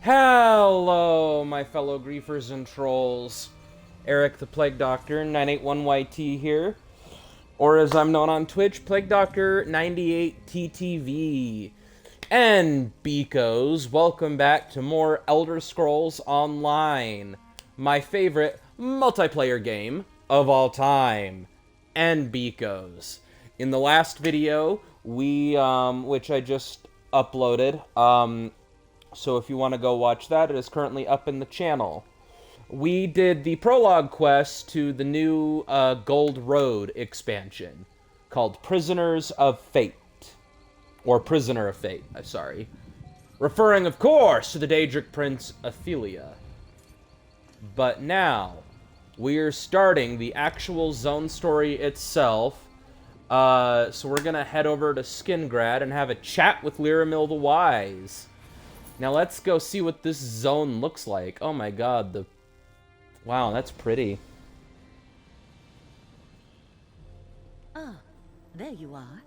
Hello, my fellow griefers and trolls. Eric the Plague Doctor, 981YT here. Or as I'm known on Twitch, Plague Doctor 98TTV. And Beekos, welcome back to more Elder Scrolls Online. My favorite multiplayer game of all time. And Beekos. In the last video, which I just uploaded, so if you want to go watch that, it is currently up in the channel. We did the prologue quest to the new Gold Road expansion called Prisoners of Fate. Or Prisoner of Fate, sorry. Referring, of course, to the Daedric Prince Athelia. But now, we're starting the actual zone story itself. So we're gonna head over to Skingrad and have a chat with Lyramil the Wise. Now let's go see what this zone looks like. Oh my god, wow, that's pretty. Ah, there you are.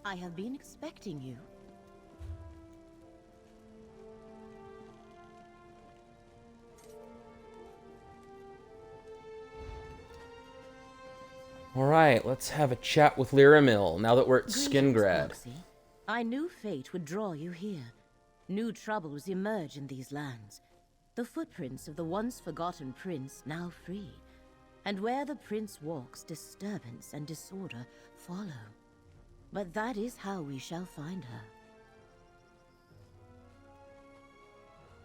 I have been expecting you. Alright, let's have a chat with Lyramil, now that we're at Greetings, Skingrad. Foxy. I knew fate would draw you here. New troubles emerge in these lands. The footprints of the once forgotten prince now free. And where the prince walks, disturbance and disorder follow. But that is how we shall find her.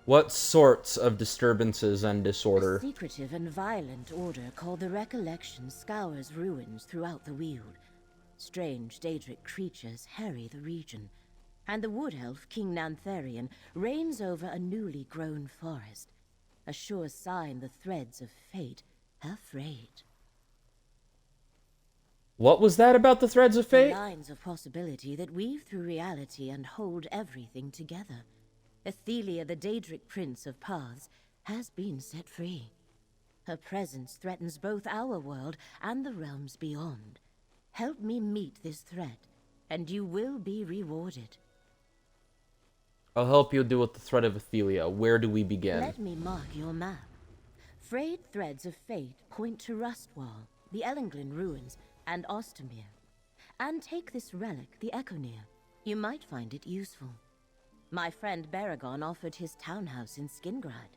What sorts of disturbances and disorder? A secretive and violent order called the Recollection scours ruins throughout the Weald. Strange Daedric creatures harry the region. And the wood elf, King Nantharian, reigns over a newly grown forest. A sure sign the threads of fate have frayed. What was that about the threads of fate? The lines of possibility that weave through reality and hold everything together. Athelia, the Daedric Prince of Paths, has been set free. Her presence threatens both our world and the realms beyond. Help me meet this threat, and you will be rewarded. I'll help you deal with the threat of Athelia. Where do we begin? Let me mark your map. Frayed threads of fate point to Rustwall, the Ellenglin ruins, and Ostermere. And take this relic, the Echonir. You might find it useful. My friend Baragon offered his townhouse in Skingrad.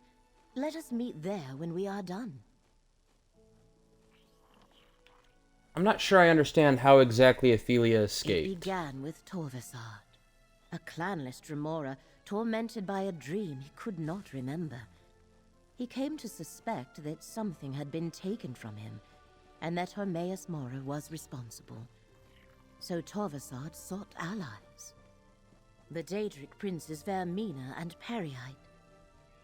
Let us meet there when we are done. I'm not sure I understand how exactly Athelia escaped. It began with Torvasard, a clanless Dremora tormented by a dream he could not remember. He came to suspect that something had been taken from him, and that Hermaeus Mora was responsible. So Torvasard sought allies. The Daedric princes Vermina and Periite.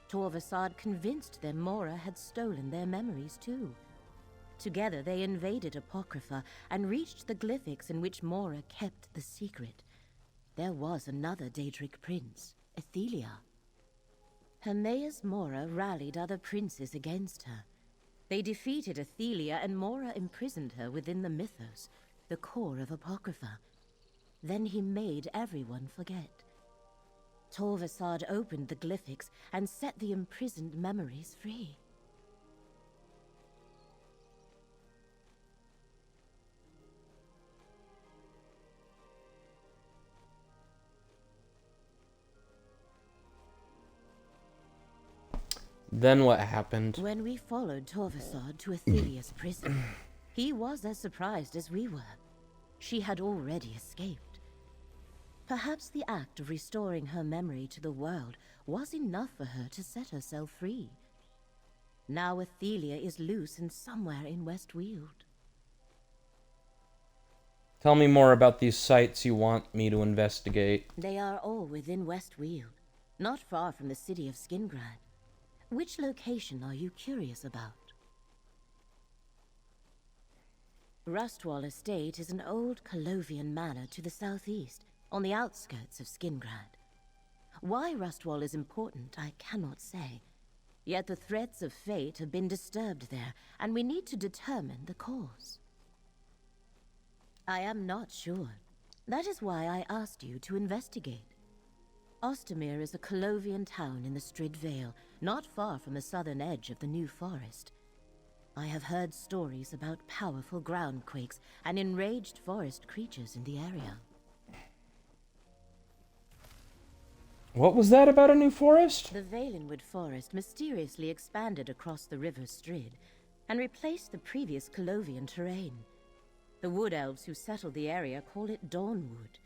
Torvasard convinced them Mora had stolen their memories too. Together they invaded Apocrypha and reached the glyphics in which Mora kept the secret. There was another Daedric prince, Athelia. Hermaeus Mora rallied other princes against her. They defeated Athelia and Mora imprisoned her within the mythos, the core of Apocrypha. Then he made everyone forget. Torvasard opened the glyphics and set the imprisoned memories free. Then what happened? When we followed Torvasard to Athelia's prison, he was as surprised as we were. She had already escaped. Perhaps the act of restoring her memory to the world was enough for her to set herself free. Now Athelia is loose and somewhere in West Weald. Tell me more about these sites you want me to investigate. They are all within West Weald, not far from the city of Skingrad. Which location are you curious about? Rustwall Estate is an old Colovian manor to the southeast, on the outskirts of Skingrad. Why Rustwall is important, I cannot say. Yet the threads of fate have been disturbed there, and we need to determine the cause. I am not sure. That is why I asked you to investigate. Ostermere is a Colovian town in the Strid Vale, not far from the southern edge of the New Forest. I have heard stories about powerful ground quakes and enraged forest creatures in the area. What was that about a new forest? The Valenwood Forest mysteriously expanded across the River Strid and replaced the previous Colovian terrain. The wood elves who settled the area call it Dawnwood.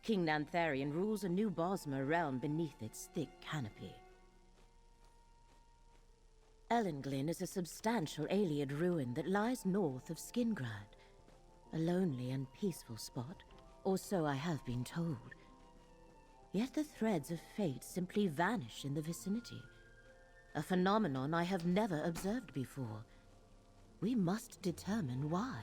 King Nantharian rules a new Bosmer realm beneath its thick canopy. Ellenglyn is a substantial Ayleid ruin that lies north of Skingrad. A lonely and peaceful spot, or so I have been told. Yet the threads of fate simply vanish in the vicinity. A phenomenon I have never observed before. We must determine why.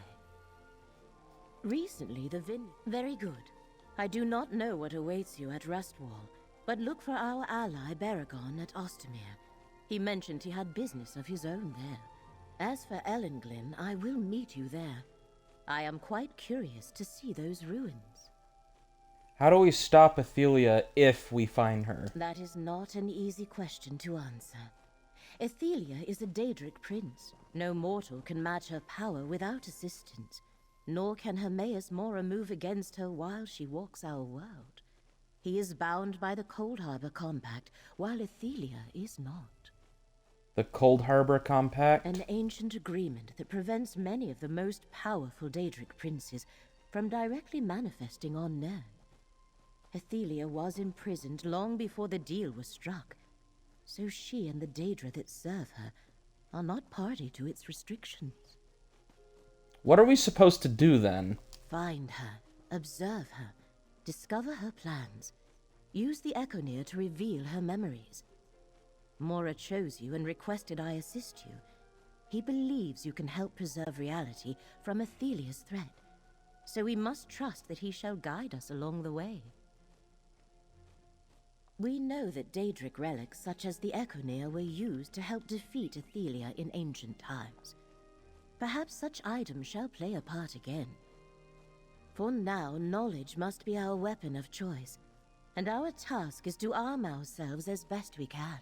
Recently the Very good. I do not know what awaits you at Rustwall, but look for our ally Baragon at Ostermere. He mentioned he had business of his own there. As for Ellenglyn, I will meet you there. I am quite curious to see those ruins. How do we stop Athelia if we find her? That is not an easy question to answer. Athelia is a Daedric prince. No mortal can match her power without assistance. Nor can Hermaeus Mora move against her while she walks our world. He is bound by the Cold Harbor Compact, while Athelia is not. The Cold Harbor Compact? An ancient agreement that prevents many of the most powerful Daedric princes from directly manifesting on Nern. Athelia was imprisoned long before the deal was struck, so she and the Daedra that serve her are not party to its restrictions. What are we supposed to do, then? Find her, observe her, discover her plans. Use the Echoneer to reveal her memories. Mora chose you and requested I assist you. He believes you can help preserve reality from Athelia's threat, so we must trust that he shall guide us along the way. We know that Daedric relics such as the Echoneer were used to help defeat Athelia in ancient times. Perhaps such items shall play a part again. For now, knowledge must be our weapon of choice, and our task is to arm ourselves as best we can.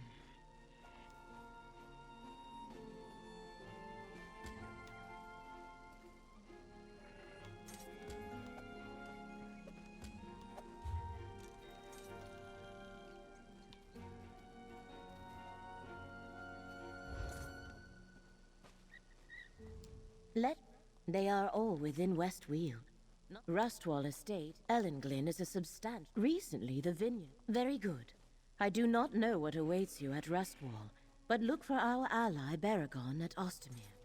They are all within West Weald. Rustwall Estate, Ellenglyn is a substantial. Recently, the vineyard. Very good. I do not know what awaits you at Rustwall, but look for our ally Baragon at Ostermere.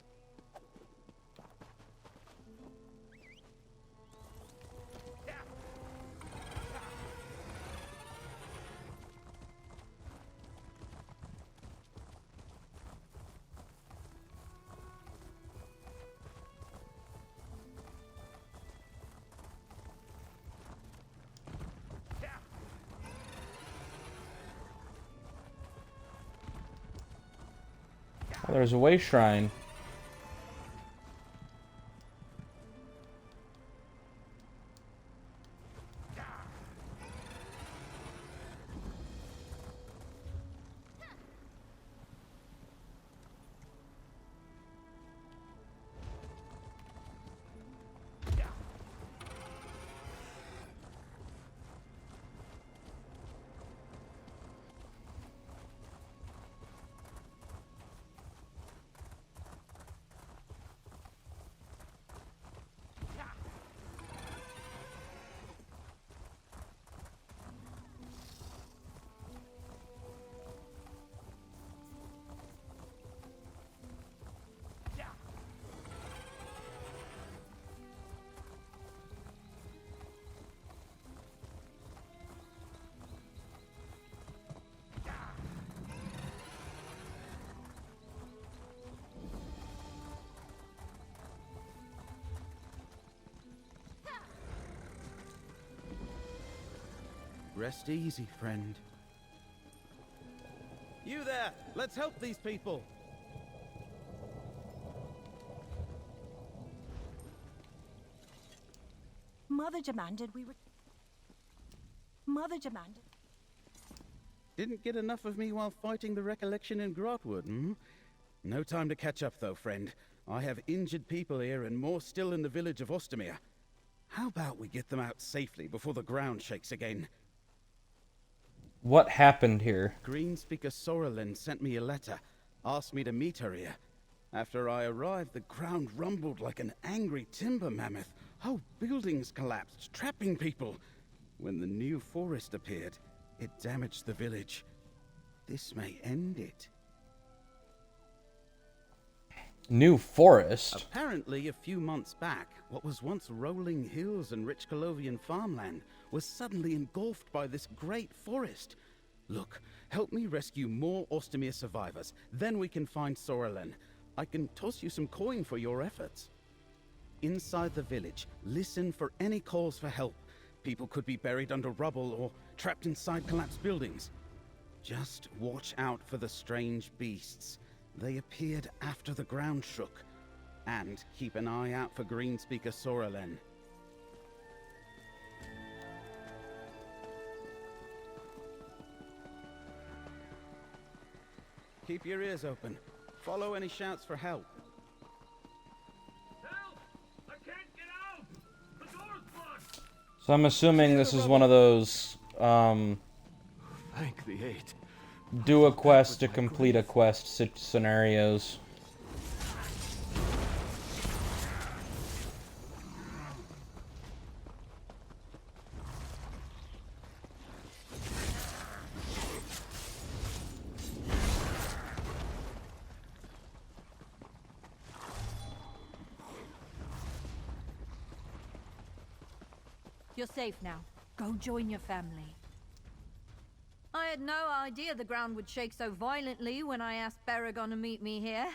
Oh, there's a way shrine. Rest easy, friend. You there! Let's help these people! Mother demanded we would... Mother demanded... Didn't get enough of me while fighting the recollection in Grotwood, hmm? No time to catch up, though, friend. I have injured people here and more still in the village of Ostamere. How about we get them out safely before the ground shakes again? What happened here? Greenspeaker Sorrelin sent me a letter, asked me to meet her here. After I arrived, the ground rumbled like an angry timber mammoth. Whole buildings collapsed, trapping people. When the new forest appeared, it damaged the village. This may end it. New forest? Apparently, a few months back, what was once rolling hills and rich Colovian farmland was suddenly engulfed by this great forest. Look, help me rescue more Ostamere survivors. Then we can find Sorrelin. I can toss you some coin for your efforts. Inside the village, listen for any calls for help. People could be buried under rubble or trapped inside collapsed buildings. Just watch out for the strange beasts. They appeared after the ground shook. And keep an eye out for Greenspeaker Sorrelin. Keep your ears open. Follow any shouts for help. Help! I can't get out! The door's blocked! So I'm assuming this is one of those, Thank the eight. do a quest to complete a quest scenarios. You're safe now. Go join your family. I had no idea the ground would shake so violently when I asked Baragon to meet me here.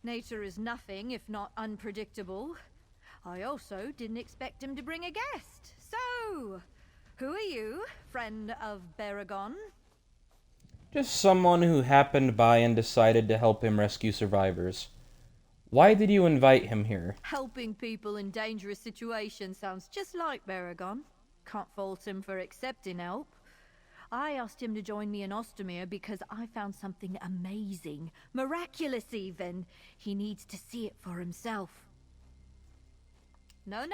Nature is nothing if not unpredictable. I also didn't expect him to bring a guest. So, who are you, friend of Baragon? Just someone who happened by and decided to help him rescue survivors. Why did you invite him here? Helping people in dangerous situations sounds just like Baragon. Can't fault him for accepting help. I asked him to join me in Ostamere because I found something amazing, miraculous even. He needs to see it for himself. No,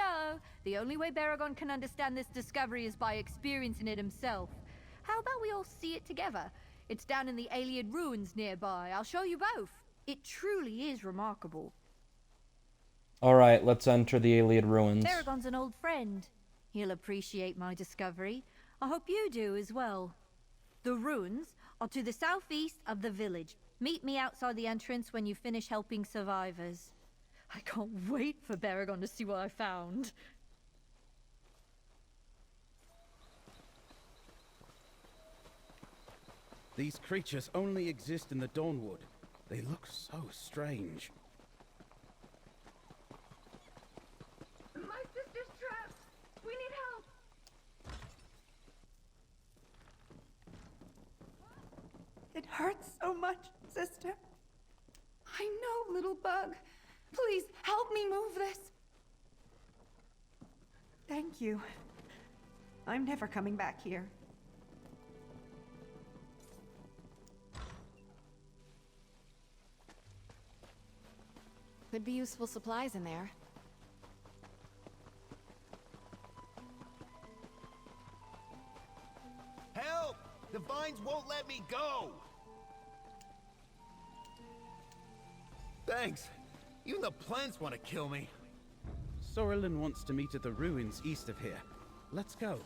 the only way Baragon can understand this discovery is by experiencing it himself. How about we all see it together? It's down in the Iliad ruins nearby. I'll show you both. It truly is remarkable. Alright, let's enter the Iliad ruins. Baragon's an old friend. He'll appreciate my discovery. I hope you do as well. The ruins are to the southeast of the village. Meet me outside the entrance when you finish helping survivors. I can't wait for Baragon to see what I found. These creatures only exist in the Dawnwood. They look so strange. My sister's trapped! We need help! It hurts so much, sister. I know, little bug. Please, help me move this. Thank you. I'm never coming back here. Could be useful supplies in there. Help! The vines won't let me go! Thanks. Even the plants want to kill me. Sorrelin wants to meet at the ruins east of here. Let's go.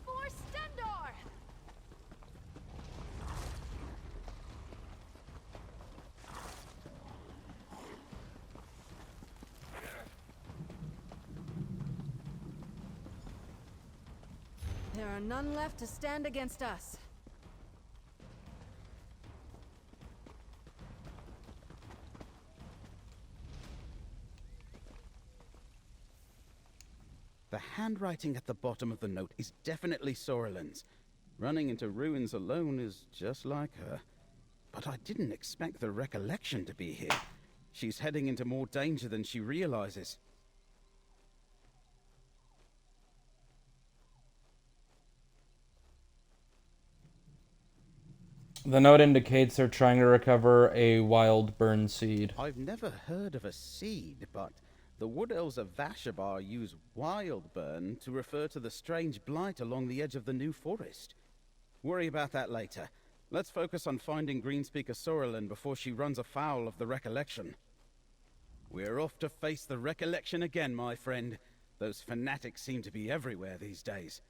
For Stendar! There are none left to stand against us. The handwriting at the bottom of the note is definitely Soralin's. Running into ruins alone is just like her. But I didn't expect the recollection to be here. She's heading into more danger than she realizes. The note indicates they're trying to recover a wild burn seed. I've never heard of a seed, but the Wood Elves of Vashabar use wild burn to refer to the strange blight along the edge of the new forest. Worry about that later. Let's focus on finding Greenspeaker Soralin before she runs afoul of the recollection. We're off to face the recollection again, my friend. Those fanatics seem to be everywhere these days.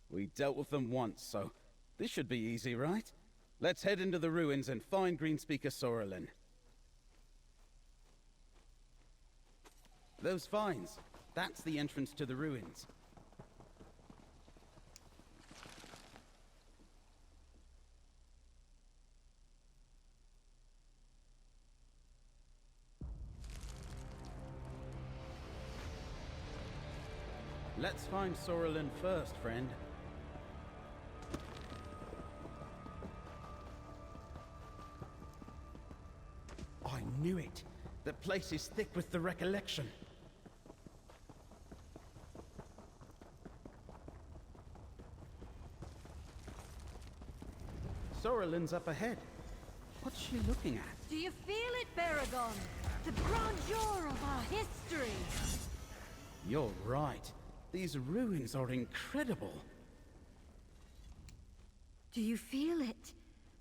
We dealt with them once, so this should be easy, right? Let's head into the ruins and find Greenspeaker Soralin. Those vines, that's the entrance to the ruins. Let's find Soralin first, friend. I knew it. The place is thick with the recollection. Soralin's up ahead. What's she looking at? Do you feel it, Baragon? The grandeur of our history. You're right. These ruins are incredible. Do you feel it?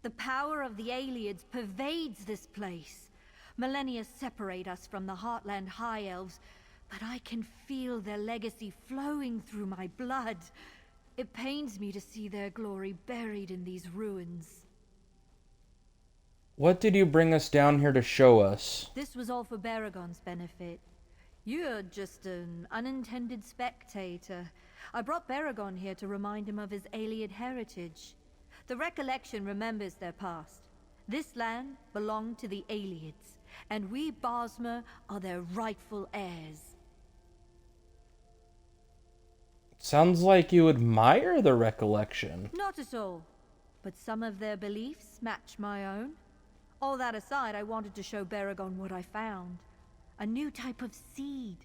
The power of the Ayleids pervades this place. Millennia separate us from the Heartland High Elves, but I can feel their legacy flowing through my blood. It pains me to see their glory buried in these ruins. What did you bring us down here to show us? This was all for Baragon's benefit. You're just an unintended spectator. I brought Baragon here to remind him of his Ayleid heritage. The recollection remembers their past. This land belonged to the Ayleids, and we Bosmer are their rightful heirs. Sounds like you admire the recollection. Not at all, but some of their beliefs match my own. All that aside, I wanted to show Baragon what I found. A new type of seed.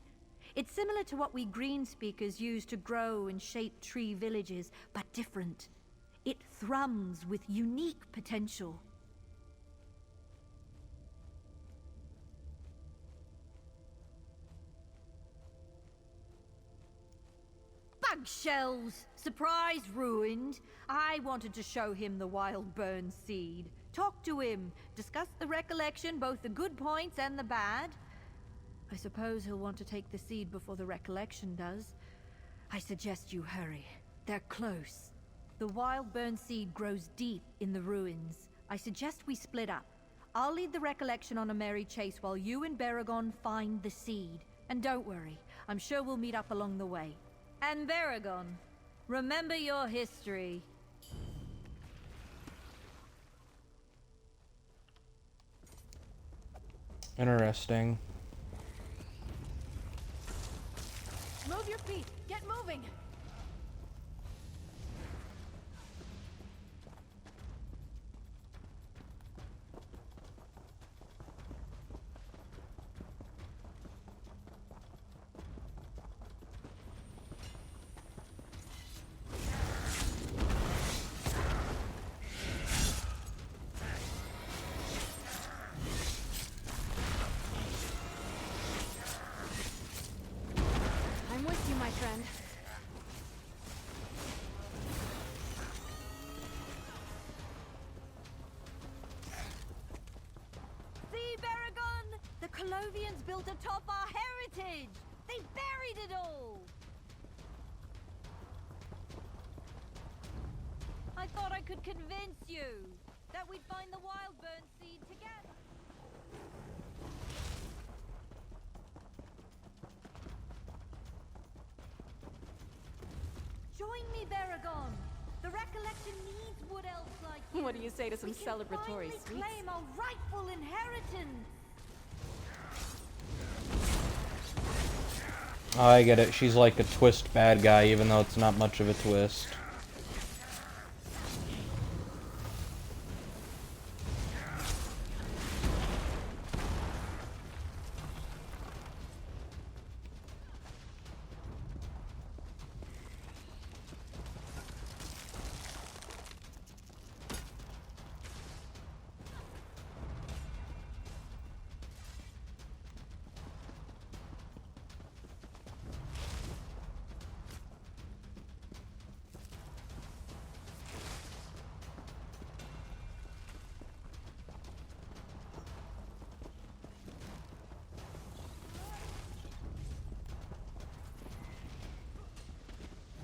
It's similar to what we Greenspeakers use to grow and shape tree villages, but different. It thrums with unique potential. Bug shells! Surprise ruined. I wanted to show him the wild burn seed. Talk to him. Discuss the recollection, both the good points and the bad. I suppose he'll want to take the seed before the recollection does. I suggest you hurry. They're close. The wild burn seed grows deep in the ruins. I suggest we split up. I'll lead the recollection on a merry chase while you and Baragon find the seed. And don't worry, I'm sure we'll meet up along the way. And Baragon, remember your history. Interesting. Move your feet. Get moving. I'm with you, my friend. See, Baragon? The Colovians built atop our heritage! They buried it all! I thought I could convince you that we'd find the wild burn seed together. Join me, Baragon. The recollection needs wood elves like you. What do you say to some We can celebratory finally sweets? claim our rightful inheritance. Oh, I get it. She's like a twist bad guy, even though it's not much of a twist.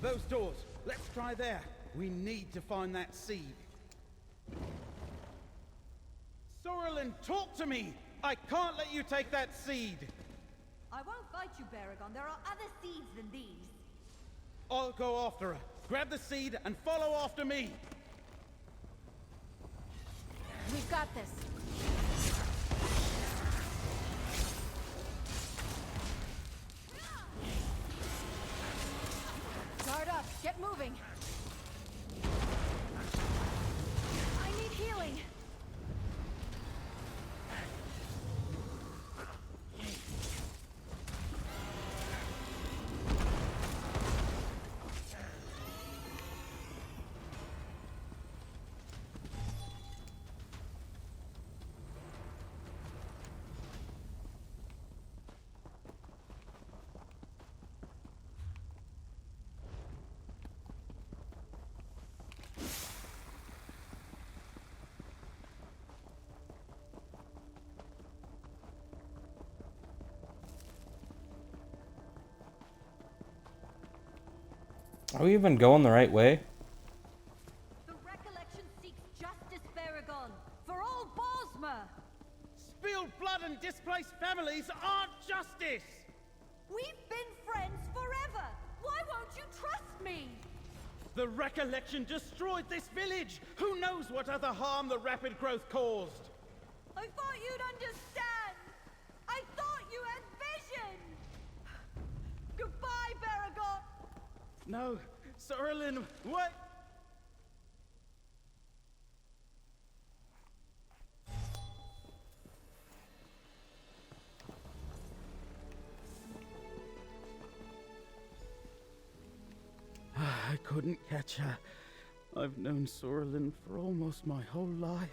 Those doors. Let's try there. We need to find that seed. Sorrelin, talk to me! I can't let you take that seed! I won't fight you, Baragon. There are other seeds than these. I'll go after her. Grab the seed and follow after me! We've got this. Guard up. Get moving. I need healing. Are we even going the right way? The Recollection seeks justice, Baragon, for all Bosmer. Spilled blood and displaced families aren't justice! We've been friends forever. Why won't you trust me? The Recollection destroyed this village! Who knows what other harm the rapid growth caused? I thought you'd understand. I thought you had vision. Goodbye, Baragon. No, Sorrelin, what? I couldn't catch her. I've known Sorrelin for almost my whole life.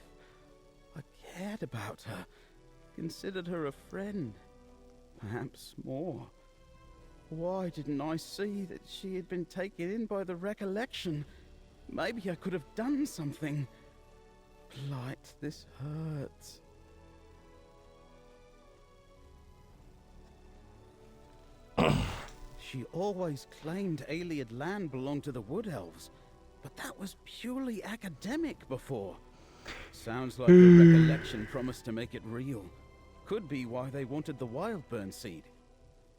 I cared about her, considered her a friend, perhaps more. Why didn't I see that she had been taken in by the Recollection? Maybe I could have done something. Blight, this hurts. She always claimed Ayleid land belonged to the Wood Elves, but that was purely academic before. Sounds like the Recollection promised to make it real. Could be why they wanted the Wildburn seed.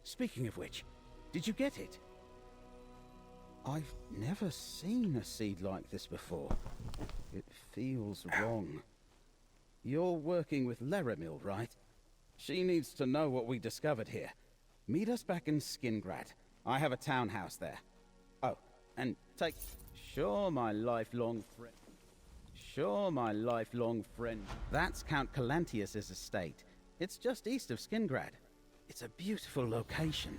Speaking of which, did you get it? I've never seen a seed like this before. It feels wrong. You're working with Laramil, right? She needs to know what we discovered here. Meet us back in Skingrad. I have a townhouse there. Oh, and take... Sure, my lifelong friend. Sure, my lifelong friend. That's Count Calantius's estate. It's just east of Skingrad. It's a beautiful location.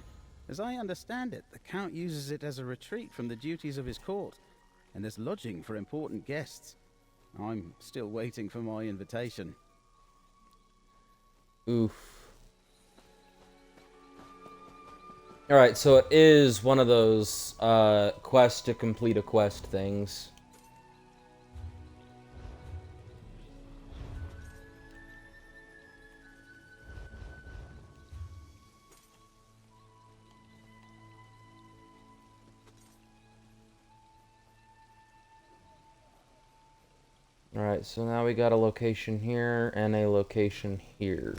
As I understand it, the Count uses it as a retreat from the duties of his court, and there's lodging for important guests. I'm still waiting for my invitation. Oof. Alright, so it is one of those quest to complete a quest things. Alright, so now we got a location here and a location here.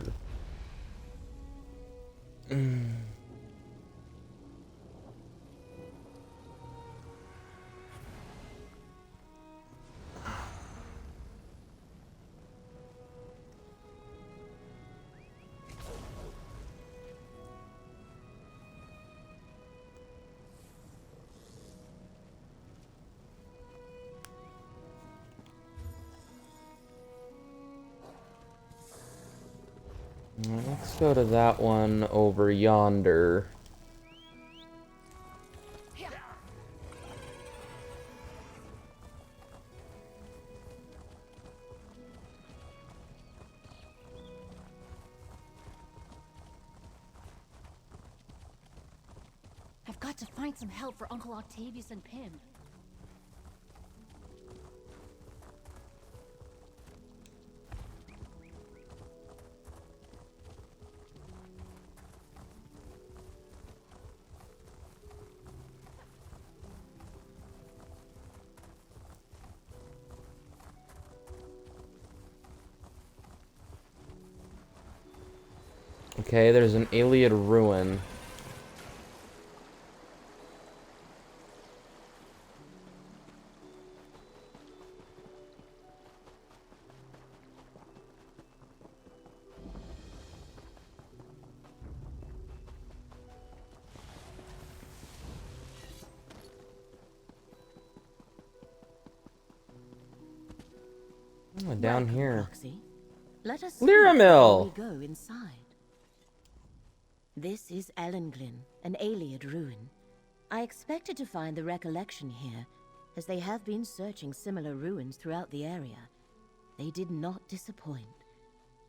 Let's go to that one over yonder. I've got to find some help for Uncle Octavius and Pym. Okay, there's an Iliad ruin. Oh, down Welcome, here. Roxy. Let us Lyramil! we go inside. This is Ellenglyn, an Iliad ruin. I expected to find the recollection here, as they have been searching similar ruins throughout the area. They did not disappoint.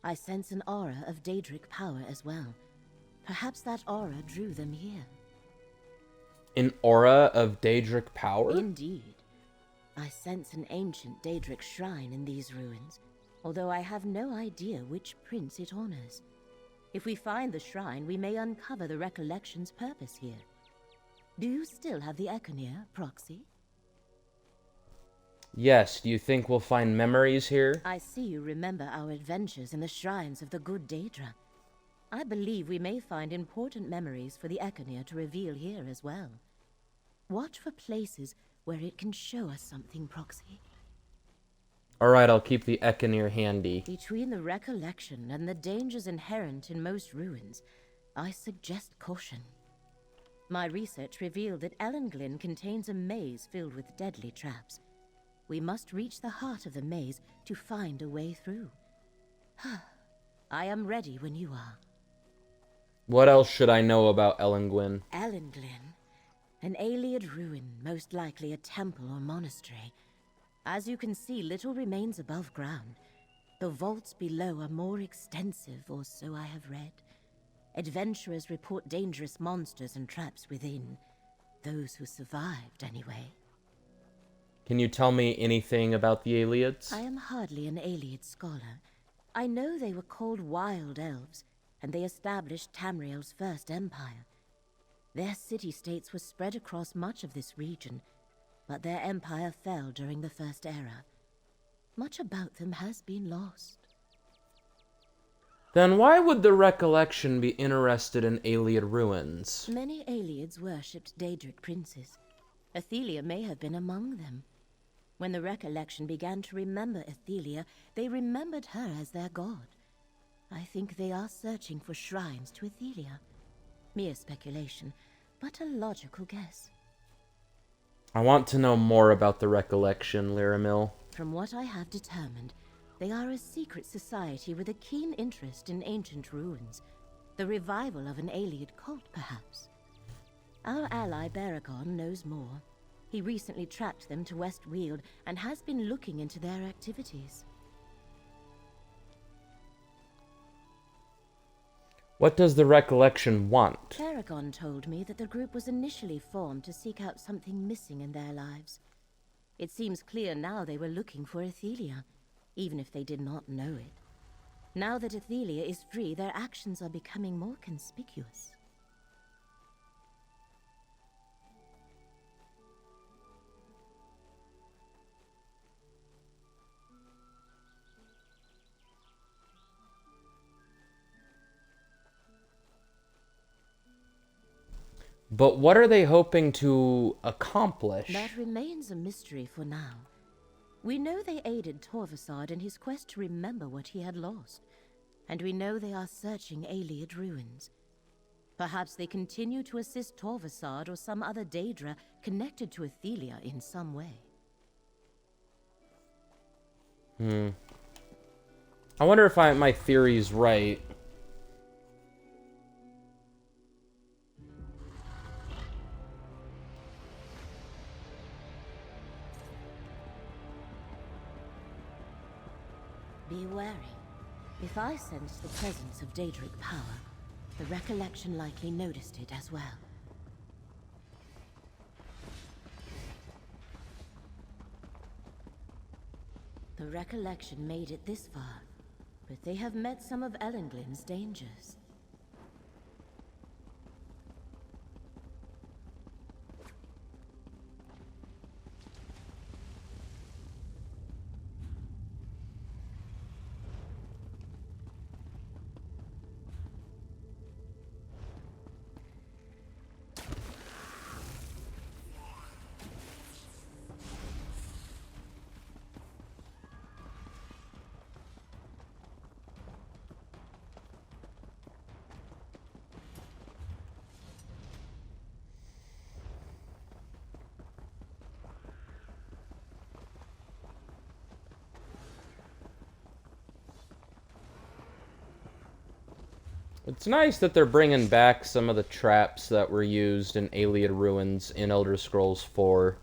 I sense an aura of Daedric power as well. Perhaps that aura drew them here. An aura of Daedric power? Indeed. I sense an ancient Daedric shrine in these ruins, although I have no idea which prince it honors. If we find the shrine, we may uncover the recollection's purpose here. Do you still have the Econir, Proxy? Yes, do you think we'll find memories here? I see you remember our adventures in the shrines of the good Daedra. I believe we may find important memories for the Econir to reveal here as well. Watch for places where it can show us something, Proxy. Alright, I'll keep the Econir handy. Between the recollection and the dangers inherent in most ruins, I suggest caution. My research revealed that Ellenglyn contains a maze filled with deadly traps. We must reach the heart of the maze to find a way through. I am ready when you are. What else should I know about Ellenglyn? Ellenglyn, an Iliad ruin, most likely a temple or monastery. As you can see, little remains above ground. The vaults below are more extensive, or so I have read. Adventurers report dangerous monsters and traps within. Those who survived, anyway. Can you tell me anything about the Iliads? I am hardly an Iliad scholar. I know they were called wild elves, and they established Tamriel's first empire. Their city-states were spread across much of this region, but their empire fell during the First Era. Much about them has been lost. Then why would the Recollection be interested in Iliad ruins? Many Iliads worshipped Daedric princes. Athelia may have been among them. When the Recollection began to remember Athelia, they remembered her as their god. I think they are searching for shrines to Athelia. Mere speculation, but a logical guess. I want to know more about the Recollection, Lyramil. From what I have determined, they are a secret society with a keen interest in ancient ruins. The revival of an Iliad cult, perhaps. Our ally Berekon knows more. He recently tracked them to West Weald and has been looking into their activities. What does the Recollection want? Berekon told me that the group was initially formed to seek out something missing in their lives. It seems clear now they were looking for Athelia, even if they did not know it. Now that Athelia is free, their actions are becoming more conspicuous. But what are they hoping to accomplish? That remains a mystery for now. We know they aided Torvasad in his quest to remember what he had lost, and we know they are searching Iliad ruins. Perhaps they continue to assist Torvasad or some other Daedra connected to Athelia in some way. I wonder if my theory's right. If I sensed the presence of Daedric power, the recollection likely noticed it as well. The recollection made it this far, but they have met some of Ellenglin's dangers. It's nice that they're bringing back some of the traps that were used in Ayleid Ruins in Elder Scrolls 4.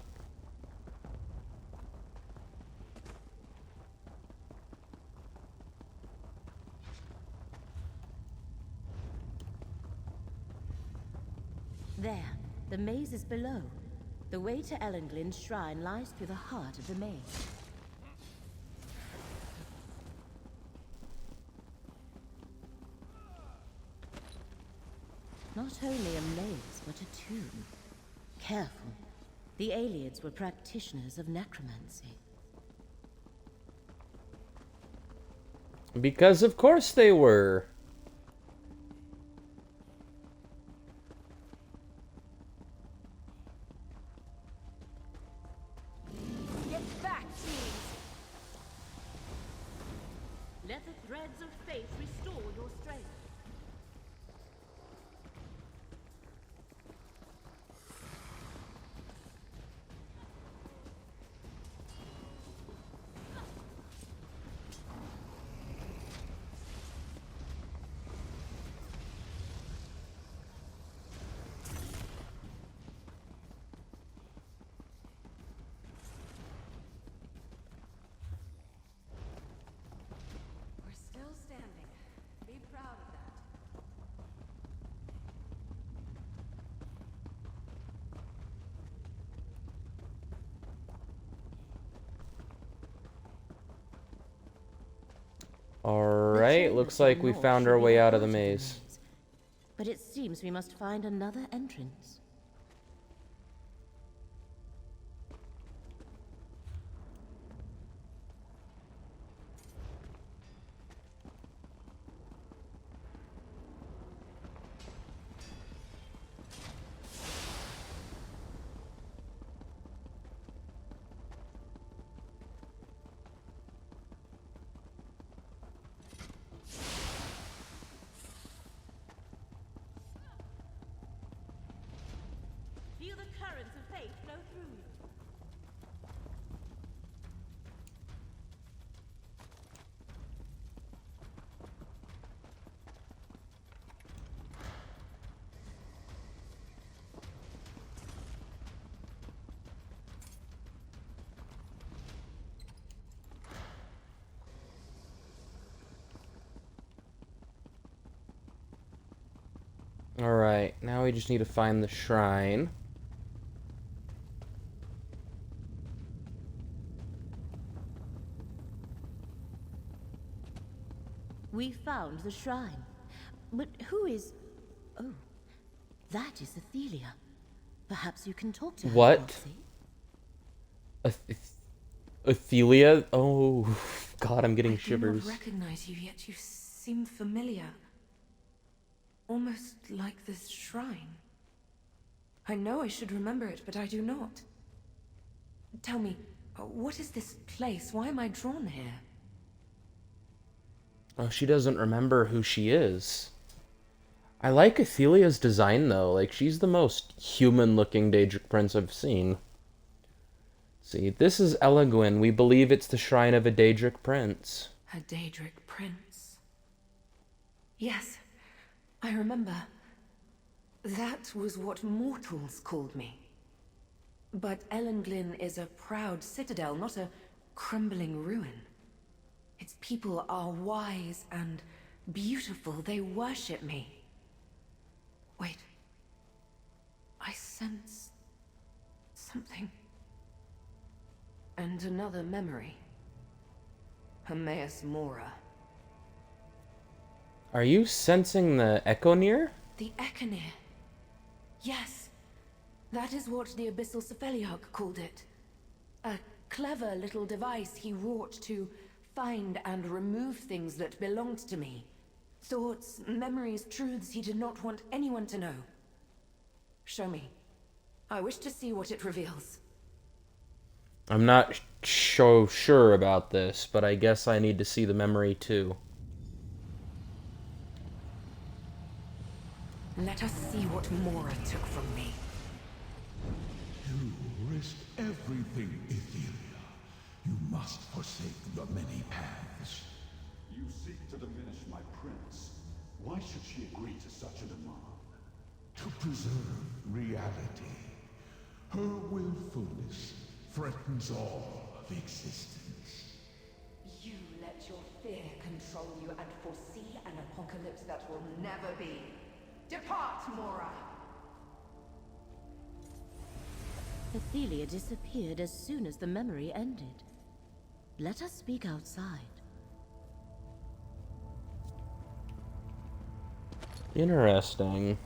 There, the maze is below. The way to Ellenglin's shrine lies through the heart of the maze. Not only a maze, but a tomb. Careful. The Ayleids were practitioners of necromancy. Because of course they were. Get back, teens! Let the threads of faith restore your strength. We're still standing. Be proud of that. Alright, looks like we found our way out of the maze. But it seems we must find another entrance. Feel the currents of fate flow through you. Alright, now we just need to find the shrine. We found the shrine. But who is... Oh, that is Athelia. Perhaps you can talk to her. What? Elsie? Athelia? Oh, God, I'm getting I do shivers. not recognize you, yet you seem familiar. Almost like this shrine. I know I should remember it, but I do not. Tell me, what is this place? Why am I drawn here? Oh, she doesn't remember who she is. I like Athelia's design, though. Like, she's the most human-looking Daedric prince I've seen. See, this is Elegwyn. We believe it's the shrine of a Daedric prince. A Daedric prince. Yes, I remember. That was what mortals called me. But Ellenglyn is a proud citadel, not a crumbling ruin. Its people are wise and beautiful. They worship me. Wait. I sense something. And another memory. Hermaeus Mora. Are you sensing the echo near? The Echoneer. Yes. That is what the Abyssal Cephaliarch called it. A clever little device he wrought to find and remove things that belonged to me. Thoughts, memories, truths he did not want anyone to know. Show me. I wish to see what it reveals. I'm not so sure about this, but I guess I need to see the memory too. Let us see what Mora took from me. You risk everything, Ethelia. You must forsake the many paths. You seek to diminish my prince. Why should she agree to such a demand? To preserve reality. Her willfulness threatens all of existence. You let your fear control you and foresee an apocalypse that will never be. Depart, Mora! Ethelia disappeared as soon as the memory ended. Let us speak outside. Interesting.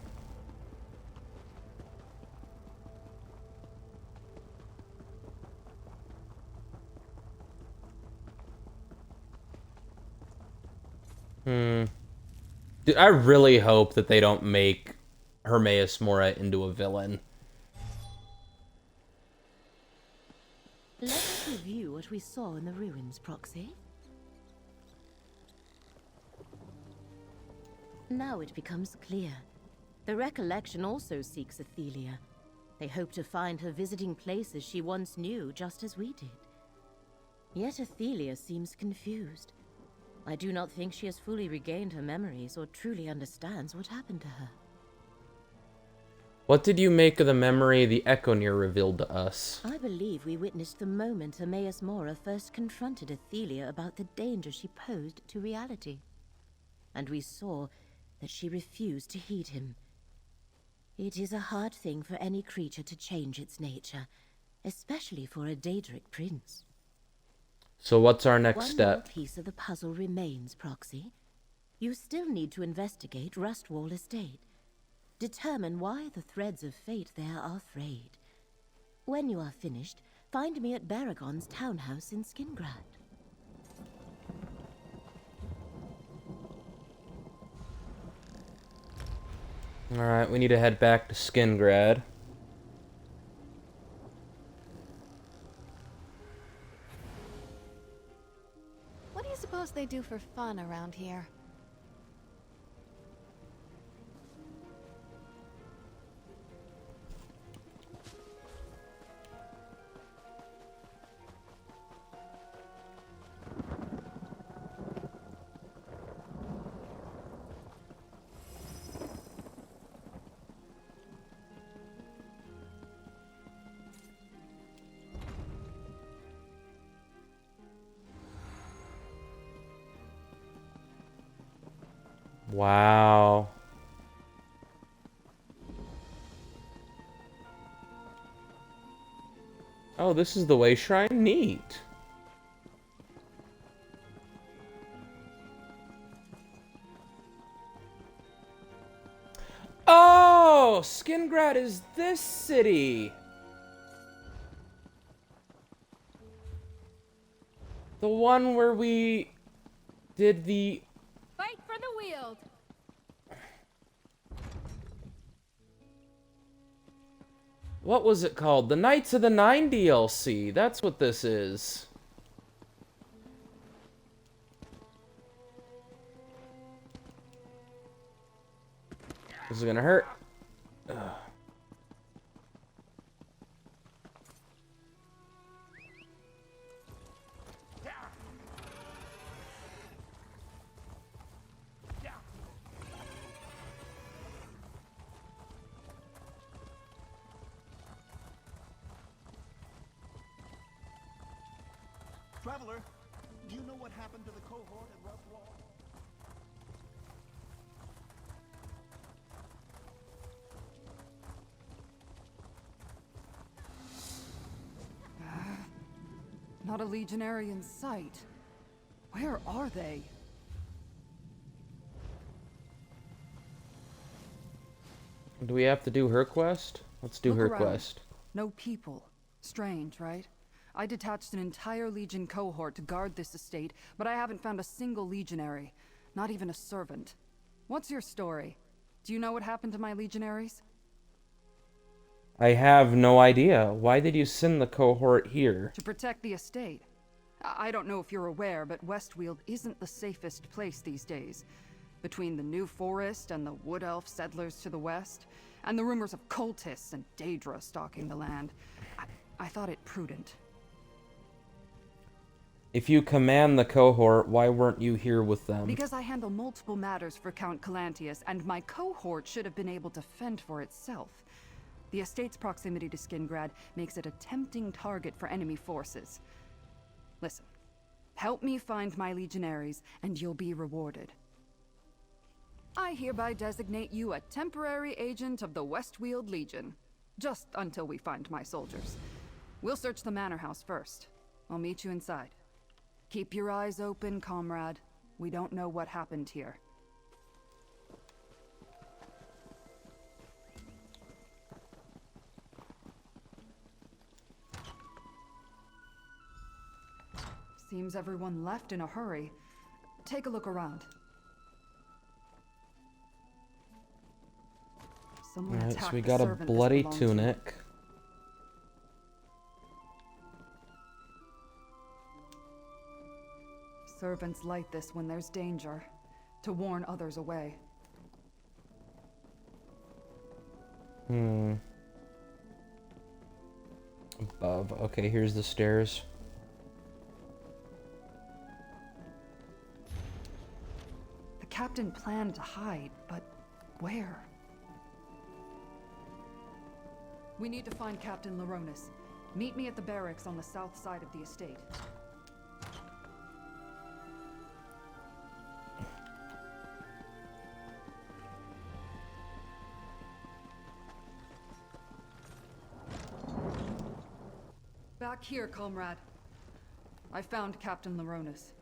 Dude, I really hope that they don't make Hermaeus Mora into a villain. Let us review what we saw in the ruins, Proxy. Now it becomes clear. The recollection also seeks Ethelia. They hope to find her visiting places she once knew, just as we did. Yet Ethelia seems confused. I do not think she has fully regained her memories or truly understands what happened to her. What did you make of the memory the Echoneer revealed to us? I believe we witnessed the moment Hermaeus Mora first confronted Ethelia about the danger she posed to reality. And we saw that she refused to heed him. It is a hard thing for any creature to change its nature, especially for a Daedric prince. So what's our next step? One more piece of the puzzle remains, Proxy. You still need to investigate Rustwall Estate. Determine why the threads of fate there are frayed. When you are finished, find me at Baragon's townhouse in Skingrad. Alright, we need to head back to Skingrad. What do you suppose they do for fun around here? Wow. Oh, this is the way shrine? Neat. Oh, Skingrad is this city. The one where we did the... Fight for the Weald! What was it called? The Knights of the Nine DLC. That's what this is. This is gonna hurt. Ugh. Traveler, Do you know what happened to the cohort at Rustwall? Not a legionary in sight. Where are they? Do we have to do her quest? Let's do Look her around. quest. No people. Strange, right? I detached an entire legion cohort to guard this estate, but I haven't found a single legionary. Not even a servant. What's your story? Do you know what happened to my legionaries? I have no idea. Why did you send the cohort here? To protect the estate. I don't know if you're aware, but West Weald isn't the safest place these days. Between the New Forest and the Wood Elf settlers to the west, and the rumors of cultists and Daedra stalking the land, I thought it prudent. If you command the cohort, why weren't you here with them? Because I handle multiple matters for Count Calantius, and my cohort should have been able to fend for itself. The estate's proximity to Skingrad makes it a tempting target for enemy forces. Listen, help me find my legionaries, and you'll be rewarded. I hereby designate you a temporary agent of the West Weald Legion. Just until we find my soldiers. We'll search the manor house first. I'll meet you inside. Keep your eyes open, comrade. We don't know what happened here. Seems everyone left in a hurry. Take a look around. Someone Alright, so attacked we the got a servant this bloody belonged to. tunic. Servants light this when there's danger, to warn others away. Above. Okay, here's the stairs. The captain planned to hide, but where? We need to find Captain Laronis. Meet me at the barracks on the south side of the estate. Back here, comrade. I found Captain Laronis.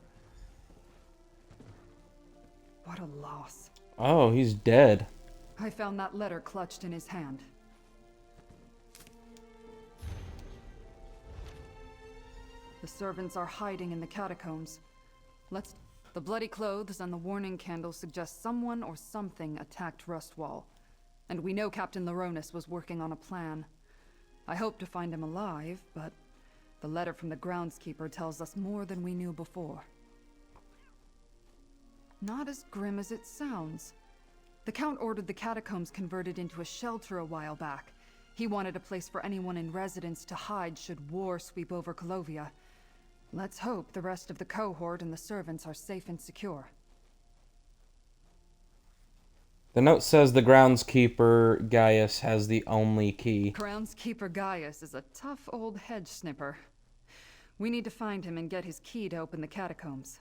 What a loss. Oh, he's dead. I found that letter clutched in his hand. The servants are hiding in the catacombs. The bloody clothes and the warning candles suggest someone or something attacked Rustwall. And we know Captain Laronis was working on a plan. I hope to find him alive, but the letter from the groundskeeper tells us more than we knew before. Not as grim as it sounds. The Count ordered the catacombs converted into a shelter a while back. He wanted a place for anyone in residence to hide should war sweep over Calovia. Let's hope the rest of the cohort and the servants are safe and secure. The note says the groundskeeper, Gaius, has the only key. Groundskeeper Gaius is a tough old hedge snipper. We need to find him and get his key to open the catacombs.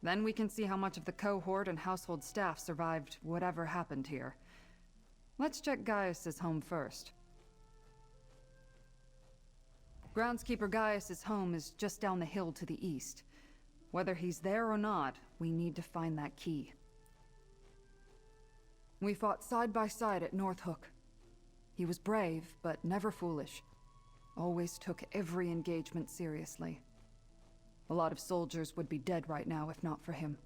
Then we can see how much of the cohort and household staff survived whatever happened here. Let's check Gaius's home first. Groundskeeper Gaius's home is just down the hill to the east. Whether he's there or not, we need to find that key. We fought side by side at North Hook. He was brave, but never foolish. Always took every engagement seriously. A lot of soldiers would be dead right now if not for him.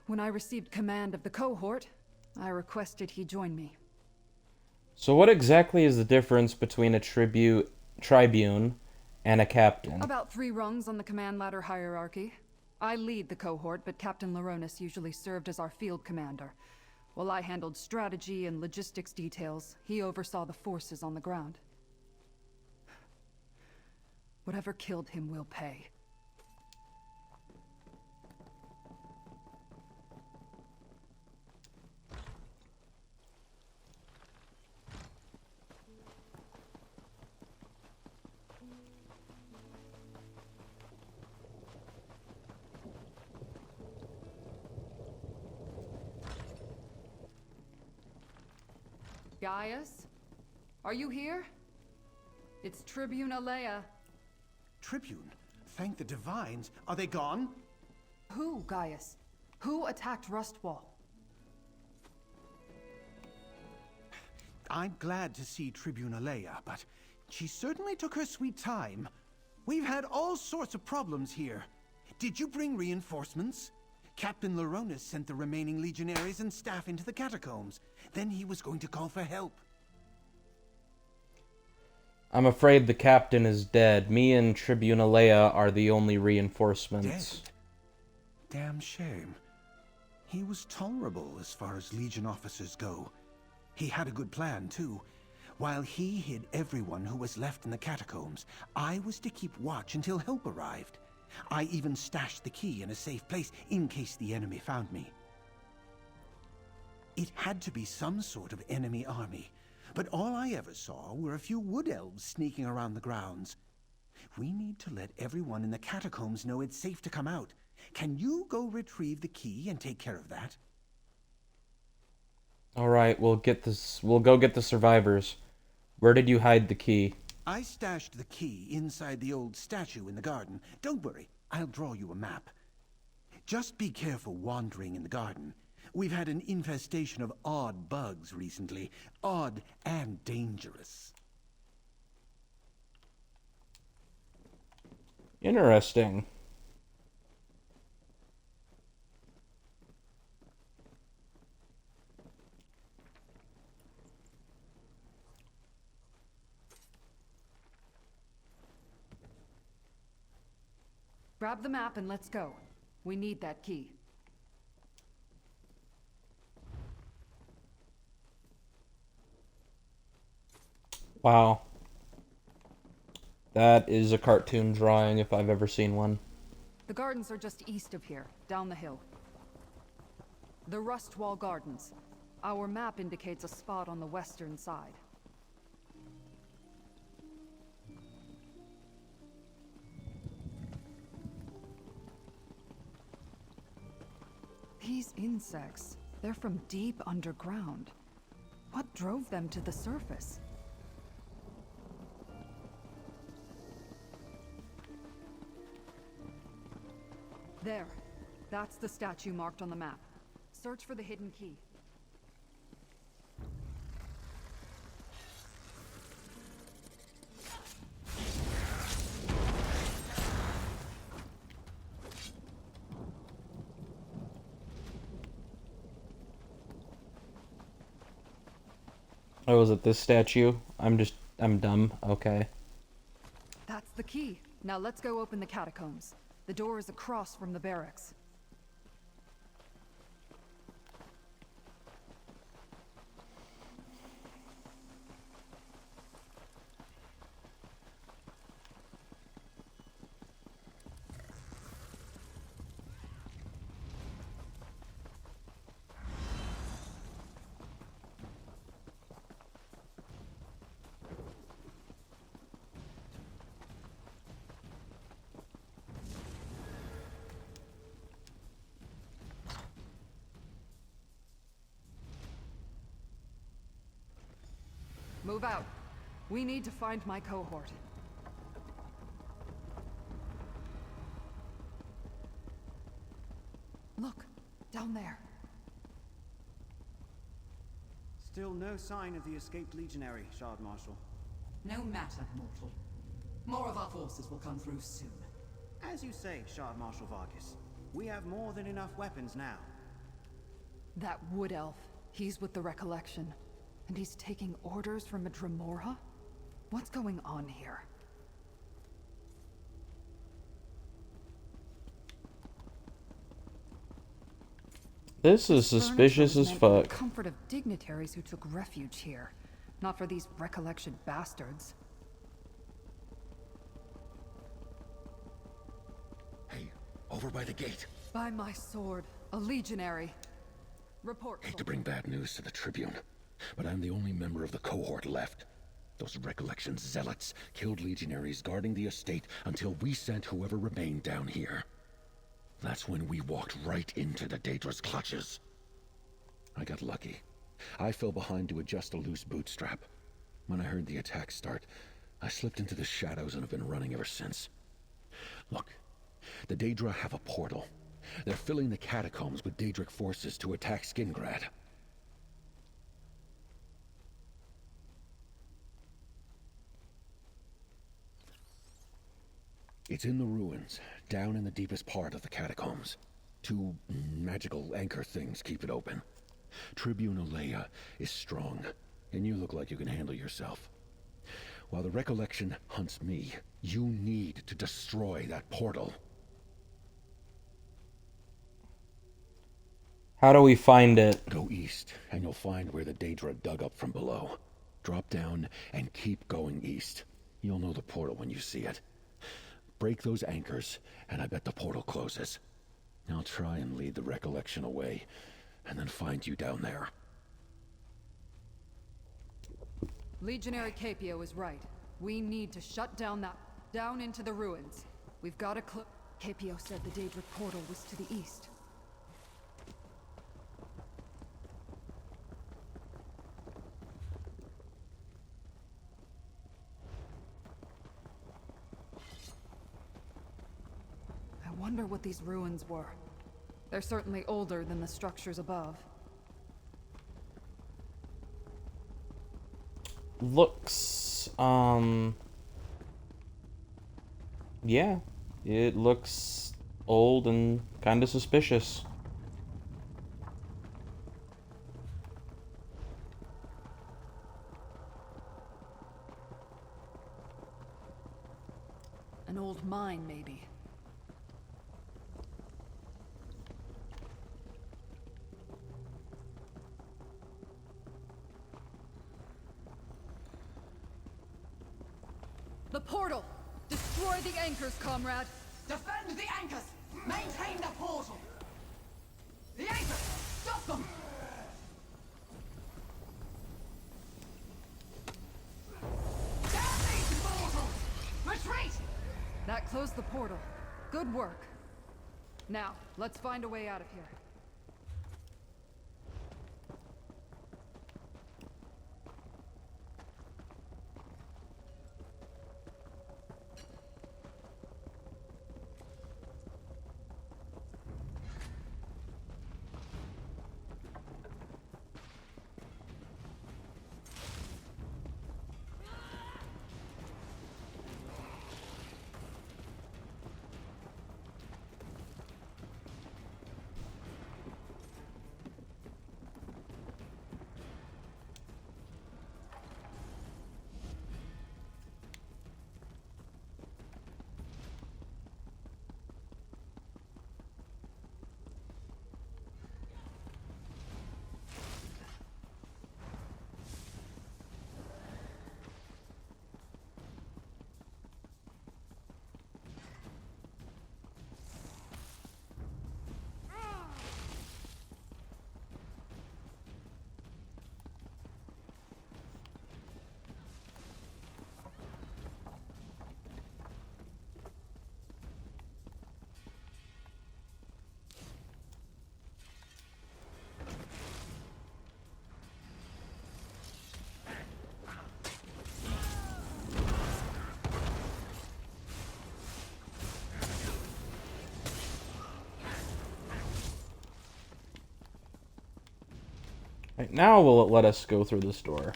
When I received command of the cohort, I requested he join me. So what exactly is the difference between a tribune and a captain? About 3 rungs on the command ladder hierarchy. I lead the cohort, but Captain Laronis usually served as our field commander. While I handled strategy and logistics details, he oversaw the forces on the ground. Whatever killed him will pay. Gaius? Are you here? It's Tribune Alea. Tribune? Thank the divines. Are they gone? Who, Gaius? Who attacked Rustwall? I'm glad to see Tribune Alea, but she certainly took her sweet time. We've had all sorts of problems here. Did you bring reinforcements? Captain Laronis sent the remaining legionaries and staff into the catacombs. Then he was going to call for help. I'm afraid the captain is dead. Me and Tribune Alea are the only reinforcements. Dead? Damn shame. He was tolerable as far as Legion officers go. He had a good plan, too. While he hid everyone who was left in the catacombs, I was to keep watch until help arrived. I even stashed the key in a safe place in case the enemy found me. It had to be some sort of enemy army, but all I ever saw were a few wood elves sneaking around the grounds. We need to let everyone in the catacombs know it's safe to come out. Can you go retrieve the key and take care of that? All right, we'll go get the survivors. Where did you hide the key? I stashed the key inside the old statue in the garden. Don't worry, I'll draw you a map. Just be careful wandering in the garden. We've had an infestation of odd bugs recently. Odd and dangerous. Interesting. Grab the map and let's go. We need that key. Wow. That is a cartoon drawing if I've ever seen one. The gardens are just east of here, down the hill. The Rustwall Gardens. Our map indicates a spot on the western side. These insects, they're from deep underground. What drove them to the surface? There. That's the statue marked on the map. Search for the hidden key. Oh, is it this statue? I'm dumb. Okay. That's the key. Now let's go open the catacombs. The door is across from the barracks. Move out. We need to find my cohort. Look, down there. Still no sign of the escaped legionary, Shard Marshal. No matter, mortal. More of our forces will come through soon. As you say, Shard Marshal Vargas. We have more than enough weapons now. That wood elf, he's with the Recollection. And he's taking orders from a Dremora? What's going on here? This is suspicious as fuck. The comfort of dignitaries who took refuge here, not for these Recollection bastards. Hey, over by the gate. By my sword, a legionary. Report. Hate to bring bad news to the Tribune, but I'm the only member of the cohort left. Those Recollection zealots killed legionaries guarding the estate until we sent whoever remained down here. That's when we walked right into the Daedra's clutches. I got lucky. I fell behind to adjust a loose bootstrap. When I heard the attack start, I slipped into the shadows and have been running ever since. Look, the Daedra have a portal. They're filling the catacombs with Daedric forces to attack Skingrad. It's in the ruins, down in the deepest part of the catacombs. Two magical anchor things keep it open. Tribune Alea is strong, and you look like you can handle yourself. While the Recollection hunts me, you need to destroy that portal. How do we find it? Go east, and you'll find where the Daedra dug up from below. Drop down and keep going east. You'll know the portal when you see it. Break those anchors, and I bet the portal closes. I'll try and lead the Recollection away, and then find you down there. Legionary Capio is right. We need to shut down down into the ruins. We've got to Capio said the Daedric portal was to the east. I wonder what these ruins were. They're certainly older than the structures above. Looks, yeah, it looks old and kind of suspicious. An old mine, maybe. The portal! Destroy the anchors, comrade! Defend the anchors! Maintain the portal! The anchors! Stop them! Damn these mortals! Retreat! That closed the portal. Good work. Now, let's find a way out of here. Right, now will it let us go through this door?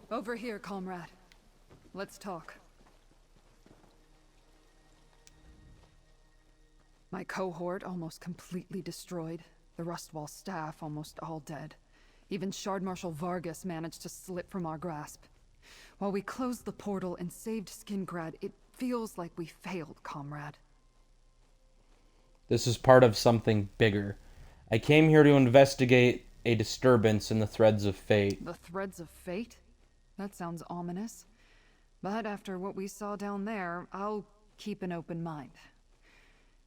Over here, comrade. Let's talk. My cohort almost completely destroyed. The Rustwall staff almost all dead. Even Shard Marshal Vargas managed to slip from our grasp. While we closed the portal and saved Skingrad, it feels like we failed, comrade. This is part of something bigger. I came here to investigate a disturbance in the threads of fate. The threads of fate? That sounds ominous. But after what we saw down there, I'll keep an open mind.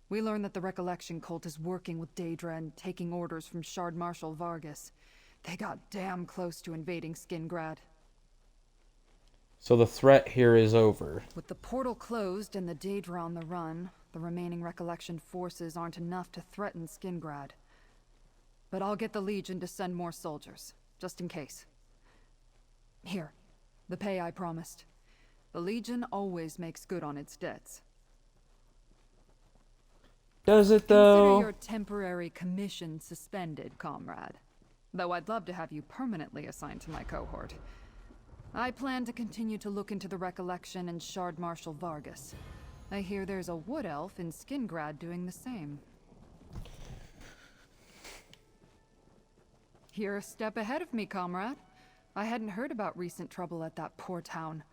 We learned that the Recollection cult is working with Daedra and taking orders from Shard Marshal Vargas. They got damn close to invading Skingrad. So the threat here is over. With the portal closed and the Daedra on the run, the remaining Recollection forces aren't enough to threaten Skingrad. But I'll get the Legion to send more soldiers, just in case. Here, the pay I promised. The Legion always makes good on its debts. Does it, though? Consider your temporary commission suspended, comrade. Though I'd love to have you permanently assigned to my cohort. I plan to continue to look into the Recollection and Shard Marshal Vargas. I hear there's a wood elf in Skingrad doing the same. You're a step ahead of me, comrade. I hadn't heard about recent trouble at that poor town.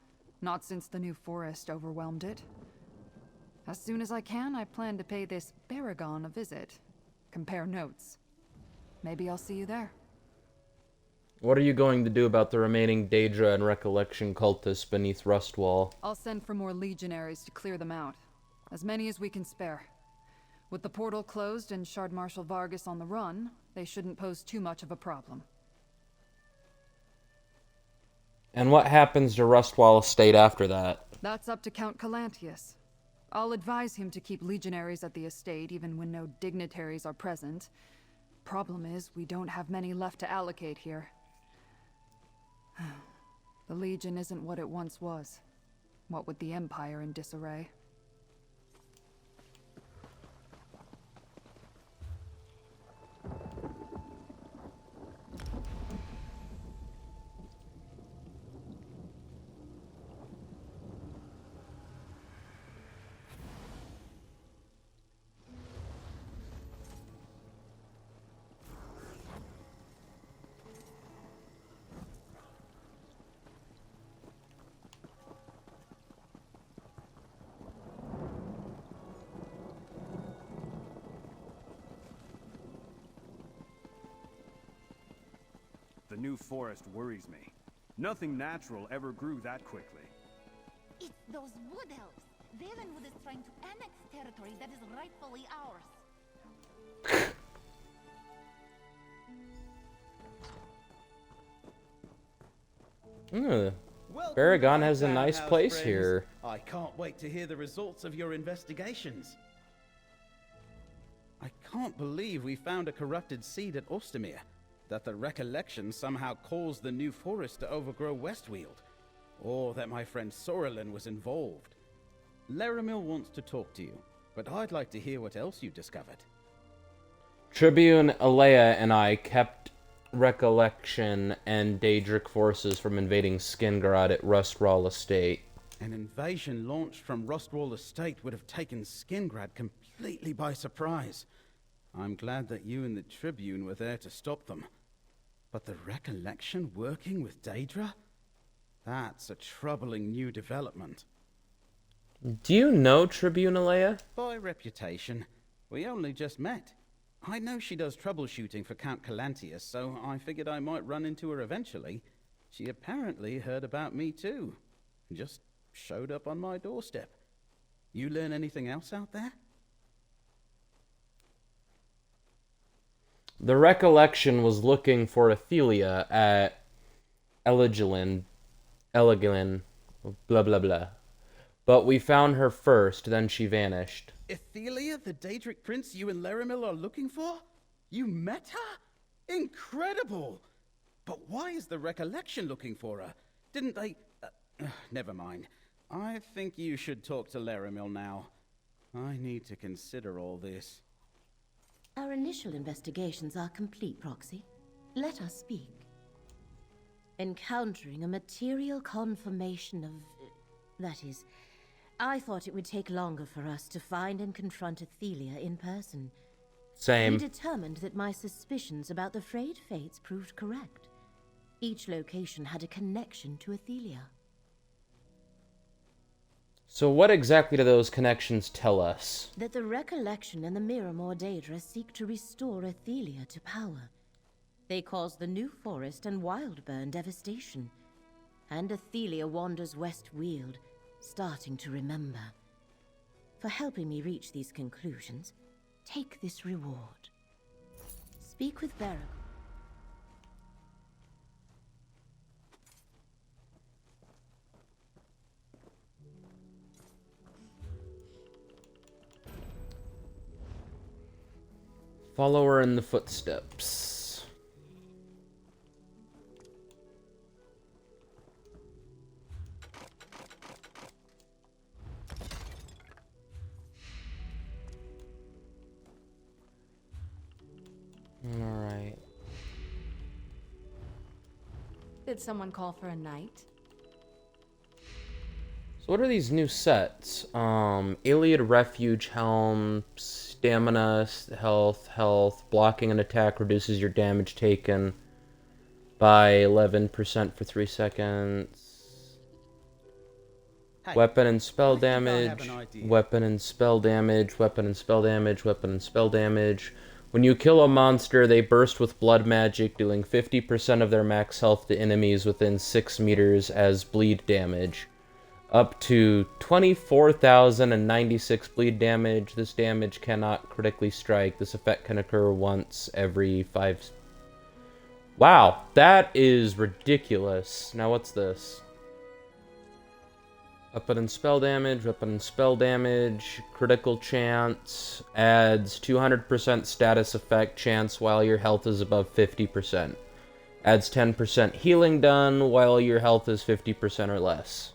Not since the new forest overwhelmed it. As soon as I can, I plan to pay this Baragon a visit. Compare notes. Maybe I'll see you there. What are you going to do about the remaining Daedra and Recollection cultists beneath Rustwall? I'll send for more legionaries to clear them out. As many as we can spare. With the portal closed and Shard Marshal Vargas on the run, they shouldn't pose too much of a problem. And what happens to Rustwall Estate after that? That's up to Count Calantius. I'll advise him to keep legionaries at the estate even when no dignitaries are present. Problem is, we don't have many left to allocate here. The Legion isn't what it once was. What with the Empire in disarray. The new forest worries me. Nothing natural ever grew that quickly. It's those wood elves. Valenwood is trying to annex territory that is rightfully ours. Baragon has a nice place friends. here. I can't wait to hear the results of your investigations. I can't believe we found a corrupted seed at Ostermere. That the Recollection somehow caused the new forest to overgrow Weald. Or that my friend Sorelin was involved. Laramil wants to talk to you, but I'd like to hear what else you discovered. Tribune Alea and I kept Recollection and Daedric forces from invading Skingrad at Rustwall Estate. An invasion launched from Rustwall Estate would have taken Skingrad completely by surprise. I'm glad that you and the Tribune were there to stop them. But the Recollection working with Daedra? That's a troubling new development. Do you know Tribune Alea? By reputation. We only just met. I know she does troubleshooting for Count Calantius, so I figured I might run into her eventually. She apparently heard about me too. Just showed up on my doorstep. You learn anything else out there? The Recollection was looking for Athelia at Elegilin, blah blah blah. But we found her first, then she vanished. Athelia, the Daedric prince you and Laramil are looking for? You met her? Incredible! But why is the Recollection looking for her? Didn't they... never mind. I think you should talk to Laramil now. I need to consider all this. Our initial investigations are complete, Proxy. Let us speak. Encountering a material confirmation of... that is, I thought it would take longer for us to find and confront Athelia in person. Same. We determined that my suspicions about the frayed fates proved correct. Each location had a connection to Athelia. So what exactly do those connections tell us? That the recollection and the Miramor Daedra seek to restore Athelia to power. They cause the New Forest and Wildburn devastation. And Athelia wanders west Weald, starting to remember. For helping me reach these conclusions, take this reward. Speak with Berekon. Follow her in the footsteps. Alright. Did someone call for a night? So what are these new sets? Iliad Refuge Helm, Stamina, health, blocking an attack reduces your damage taken by 11% for 3 seconds. Hey, Weapon and spell I think I have damage, an idea. weapon and spell damage, weapon and spell damage, weapon and spell damage. When you kill a monster, they burst with blood magic, doing 50% of their max health to enemies within 6 meters as bleed damage. Up to 24,096 bleed damage. This damage cannot critically strike. This effect can occur once every 5... Wow, that is ridiculous. Now what's this? Weapon and spell damage, weapon and spell damage, critical chance, adds 200% status effect chance while your health is above 50%. Adds 10% healing done while your health is 50% or less.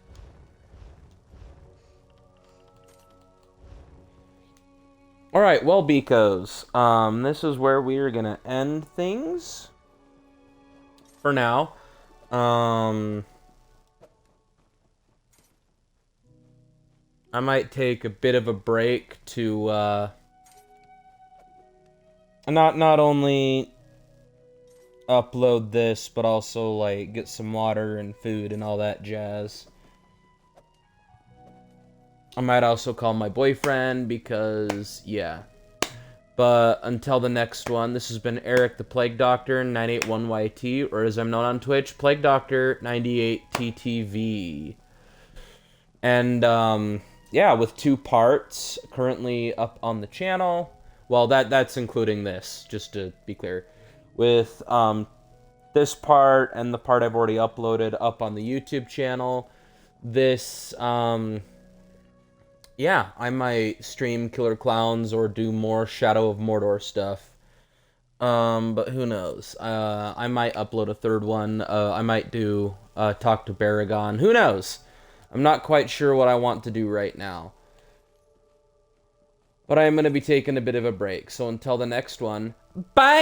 Alright, well, Beekos, this is where we are gonna end things. For now. I might take a bit of a break to, not only upload this, but also, like, get some water and food and all that jazz. I might also call my boyfriend because, yeah. But until the next one, this has been Eric the Plague Doctor 981YT, or as I'm known on Twitch, Plague Doctor 98TTV. And, yeah, with 2 parts currently up on the channel. Well, that's including this, just to be clear. With, this part and the part I've already uploaded up on the YouTube channel. This, yeah, I might stream Killer Clowns or do more Shadow of Mordor stuff. But who knows? I might upload a 3rd one. I might do, Talk to Baragon. Who knows? I'm not quite sure what I want to do right now. But I am going to be taking a bit of a break. So until the next one, bye!